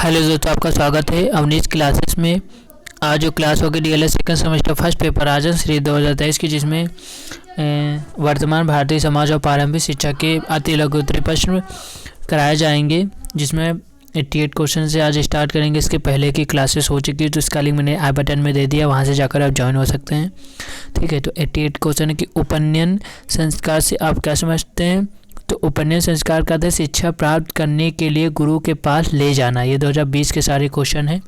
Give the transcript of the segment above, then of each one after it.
Hello दोस्तों, आपका स्वागत है अवनीश क्लासेस में। आज जो क्लास होगी DElEd second semester first paper आचरण श्री 2023 की, जिसमें वर्तमान भारतीय समाज और प्रारंभिक शिक्षा के अति लघु उत्तरीय प्रश्न कराए जाएंगे, जिसमें 88 क्वेश्चन से आज स्टार्ट करेंगे। इसके पहले की क्लासेस हो चुकी है, तो इसका लिंक मैंने आई बटन में दे दिया, वहाँ से जाकर आप ज्वाइन हो सकते हैं। ठीक है, तो 88 क्वेश्चन की उपनयन संस्कार से आप क्या समझते हैं? तो उपनयन संस्कार का अर्थ शिक्षा प्राप्त करने के लिए गुरु के पास ले जाना। ये 2020 के सारे क्वेश्चन हैं।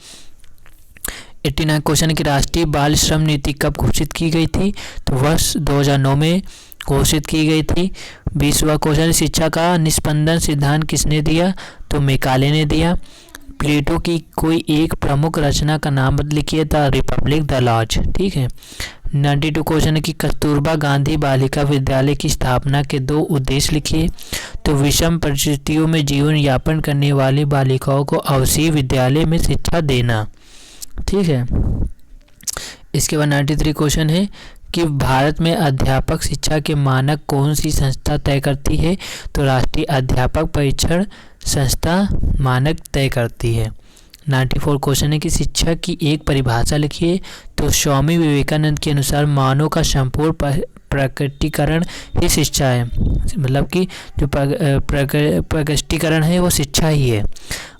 89 क्वेश्चन की राष्ट्रीय बाल श्रम नीति कब घोषित की गई थी? तो वर्ष 2009 में घोषित की गई थी। 20वां क्वेश्चन, शिक्षा का निस्पंदन सिद्धांत किसने दिया? तो मैकाले ने दिया। प्लेटो की कोई एक प्रमुख रचना का नाम लिखिए। The Republic, the Laws. ठीक है। 92 क्वेश्चन की कस्तूरबा गांधी बालिका विद्यालय की स्थापना के 2 उद्देश्य लिखिए। तो विषम परिस्थितियों में जीवन यापन करने वाली बालिकाओं को आवासीय विद्यालय में शिक्षा देना। ठीक है। इसके बाद 93 क्वेश्चन है कि भारत में अध्यापक शिक्षा के मानक कौन सी संस्था तय करती है? तो राष्ट्रीय अध्यापक परीक्षण संस्था मानक तय करती है। 94 क्वेश्चन है कि शिक्षा की एक परिभाषा लिखिए। तो स्वामी विवेकानंद के अनुसार मानव का संपूर्ण प्रकटीकरण ही शिक्षा है, मतलब कि जो प्रकटीकरण है वो शिक्षा ही है।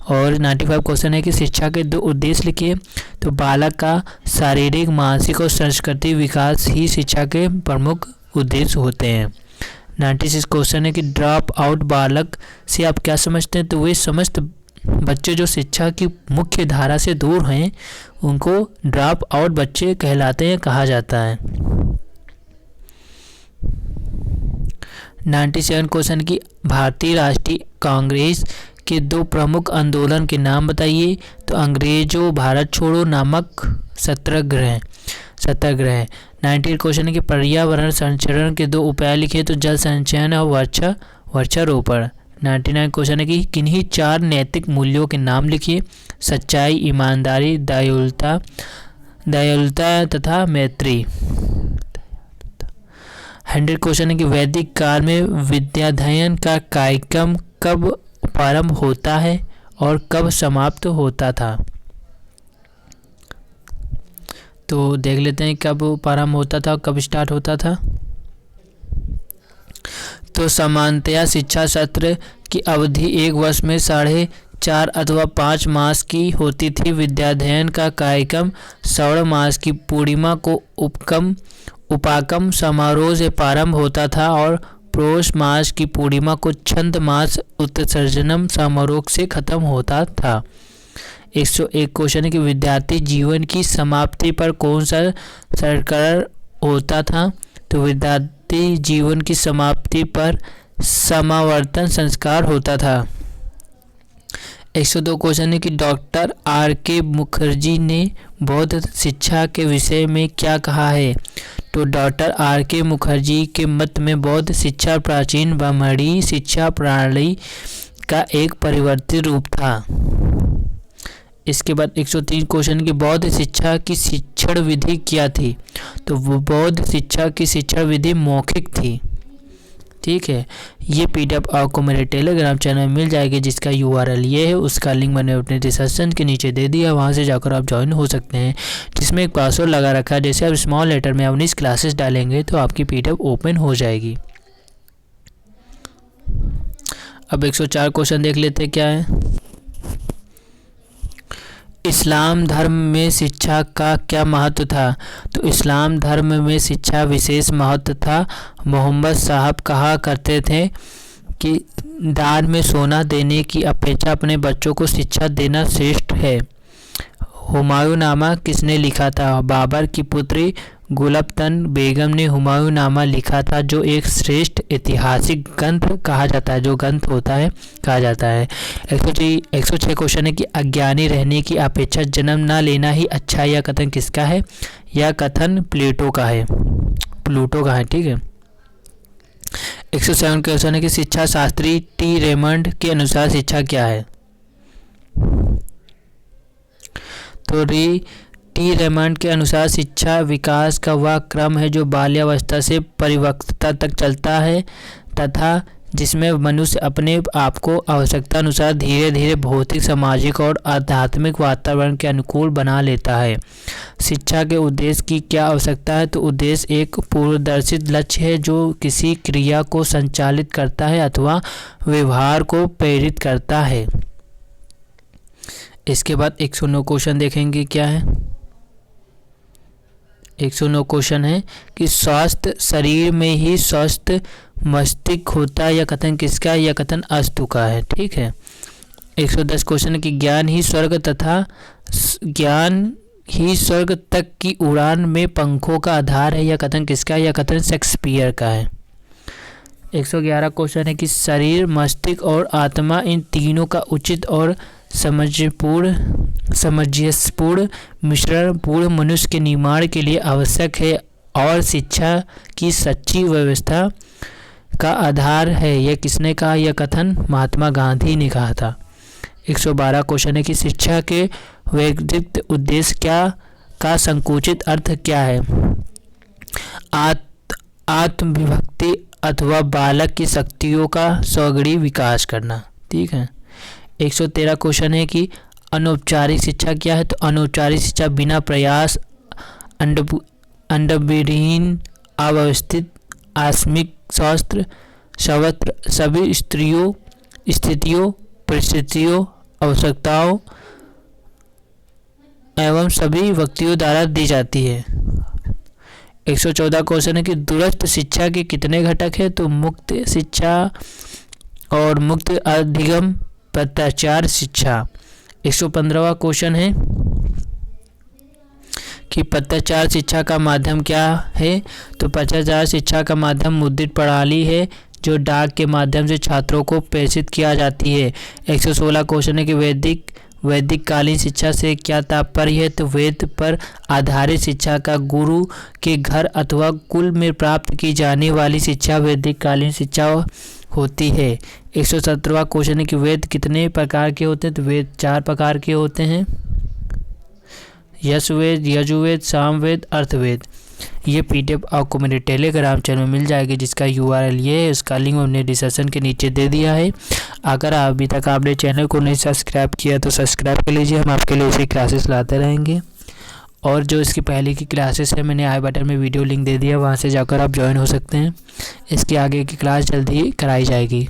और 95 क्वेश्चन है कि शिक्षा के 2 उद्देश्य लिखिए। तो बालक का शारीरिक, मानसिक और सांस्कृतिक विकास ही शिक्षा के प्रमुख उद्देश्य होते हैं। 96 क्वेश्चन है कि ड्रॉप आउट बालक से आप क्या समझते हैं? तो वे समस्त बच्चे जो शिक्षा की मुख्य धारा से दूर हैं, उनको ड्रॉप आउट बच्चे कहलाते हैं, कहा जाता है। 97 क्वेश्चन की भारतीय राष्ट्रीय कांग्रेस के 2 प्रमुख आंदोलन के नाम बताइए। तो अंग्रेजों भारत छोड़ो नामक सत्याग्रह। 98 क्वेश्चन की पर्यावरण संरक्षण के 2 उपाय लिखे। तो जल संचयन और वृक्षारोपण। 99 क्वेश्चन है कि किन्हीं 4 नैतिक मूल्यों के नाम लिखिए। सच्चाई, ईमानदारी, दयालुता तथा मैत्री। 100 क्वेश्चन है कि वैदिक काल में विद्याध्ययन का कार्यक्रम कब प्रारंभ होता है और कब समाप्त होता था? तो देख लेते हैं कब प्रारंभ होता था और कब स्टार्ट होता था। तो सामान्यतया शिक्षा सत्र की अवधि 1 वर्ष में 4.5 अथवा 5 मास की होती थी। विद्याध्ययन का कार्यक्रम श्रावण मास की पूर्णिमा को उपाकम समारोह से प्रारंभ होता था और पौष मास की पूर्णिमा को छंद मास उत्सर्जनम समारोह से खत्म होता था। 101 क्वेश्चन है कि विद्यार्थी जीवन की समाप्ति पर कौन सा संस्कार होता था? तो विद्यार्थी जीवन की समाप्ति पर समावर्तन संस्कार होता था। 102 क्वेश्चन है कि डॉक्टर R.K. मुखर्जी ने बौद्ध शिक्षा के विषय में क्या कहा है? तो डॉक्टर R.K. मुखर्जी के मत में बौद्ध शिक्षा प्राचीन ब्राह्मणी शिक्षा प्रणाली का एक परिवर्तित रूप था। इसके बाद 103 क्वेश्चन की बौद्ध शिक्षा की शिक्षण विधि क्या थी? तो वो बौद्ध शिक्षा की शिक्षण विधि मौखिक थी। ठीक है। ये PDF आपको मेरे टेलीग्राम चैनल में मिल जाएगी, जिसका URL ये है। उसका लिंक मैंने अपने डिस्क्रिप्शन के नीचे दे दिया, वहाँ से जाकर आप ज्वाइन हो सकते हैं, जिसमें एक पासवर्ड लगा रखा है। जैसे आप स्मॉल लेटर में अवनीश क्लासेस डालेंगे तो आपकी PDF ओपन हो जाएगी। अब 104 क्वेश्चन देख लेते हैं क्या है। इस्लाम धर्म में शिक्षा का क्या महत्व था? तो इस्लाम धर्म में शिक्षा विशेष महत्व था। मोहम्मद साहब कहा करते थे कि दान में सोना देने की अपेक्षा अपने बच्चों को शिक्षा देना श्रेष्ठ है। हुमायूंनामा किसने लिखा था? बाबर की पुत्री गुलबतन बेगम ने हुमायूंनामा लिखा था, जो एक श्रेष्ठ ऐतिहासिक ग्रंथ कहा जाता है, जो ग्रंथ होता है कहा जाता है। 106 क्वेश्चन है कि अज्ञानी रहने की अपेक्षा जन्म न लेना ही अच्छा, यह कथन किसका है? यह कथन प्लेटो का है। ठीक है। 107 क्वेश्चन है कि शिक्षा शास्त्री T. रेमंड के अनुसार शिक्षा क्या है? तो T. रेमंड के अनुसार शिक्षा विकास का वह क्रम है जो बाल्यावस्था से परिपक्वता तक चलता है तथा जिसमें मनुष्य अपने आप को आवश्यकता अनुसार धीरे धीरे भौतिक, सामाजिक और आध्यात्मिक वातावरण के अनुकूल बना लेता है। शिक्षा के उद्देश्य की क्या आवश्यकता है? तो उद्देश्य एक पूर्वदर्शित लक्ष्य है जो किसी क्रिया को संचालित करता है अथवा व्यवहार को प्रेरित करता है। इसके बाद 109 क्वेश्चन देखेंगे क्या है। 109 क्वेश्चन है कि स्वस्थ शरीर में ही स्वस्थ मस्तिष्क होता है। यह कथन किसका है? यह कथन अस्तु का है। ठीक है। 110 क्वेश्चन है कि ज्ञान ही स्वर्ग तक की उड़ान में पंखों का आधार है। यह कथन किसका है? यह कथन शेक्सपियर का है। 111 क्वेश्चन है कि शरीर, मस्तिष्क और आत्मा, इन तीनों का उचित और सामंजस्यपूर्ण मिश्रण पूर्ण मनुष्य के निर्माण के लिए आवश्यक है और शिक्षा की सच्ची व्यवस्था का आधार है। यह किसने कहा? यह कथन महात्मा गांधी ने कहा था। 112 क्वेश्चन है कि शिक्षा के वैयक्तिक उद्देश्य का संकुचित अर्थ क्या है? आत्मविभक्ति अथवा बालक की शक्तियों का सौगड़ी विकास करना। ठीक है। 113 क्वेश्चन है कि अनौपचारिक शिक्षा क्या है? तो अनौपचारिक शिक्षा बिना प्रयास, अंडविहीन, अव्यवस्थित, आकस्मिक, सर्वत्र, सभी स्थितियों, परिस्थितियों, आवश्यकताओं एवं सभी व्यक्तियों द्वारा दी जाती है। 114 क्वेश्चन है कि दूरस्थ शिक्षा के कितने घटक हैं? तो मुक्त शिक्षा और मुक्त अधिगम, पत्राचार शिक्षा। 115वां क्वेश्चन है कि पत्राचार शिक्षा का माध्यम क्या है? तो पत्राचार शिक्षा का माध्यम मुद्रित प्रणाली है जो डाक के माध्यम से छात्रों को प्रेषित किया जाती है। 116 क्वेश्चन है कि वैदिक कालीन शिक्षा से क्या तात्पर्य है? तो वेद पर आधारित शिक्षा का गुरु के घर अथवा कुल में प्राप्त की जाने वाली शिक्षा वैदिक कालीन शिक्षा होती है। 117वां क्वेश्चन है कि वेद कितने प्रकार के होते हैं? तो वेद 4 प्रकार के होते हैं। यशवेद, यजुर्वेद, सामवेद, अर्थवेद। ये पीडीएफ आपको मेरे टेलीग्राम चैनल में मिल जाएगी जिसका URL ये है। उसका लिंक हमने डिस्क्रिप्शन के नीचे दे दिया है। अगर अभी तक आपने चैनल को नहीं सब्सक्राइब किया तो सब्सक्राइब कर लीजिए। हम आपके लिए ऐसी क्लासेस लाते रहेंगे। और जो इसकी पहले की क्लासेस है मैंने आई बटन में वीडियो लिंक दे दिया, वहाँ से जाकर आप ज्वाइन हो सकते हैं। इसके आगे की क्लास जल्दी ही कराई जाएगी।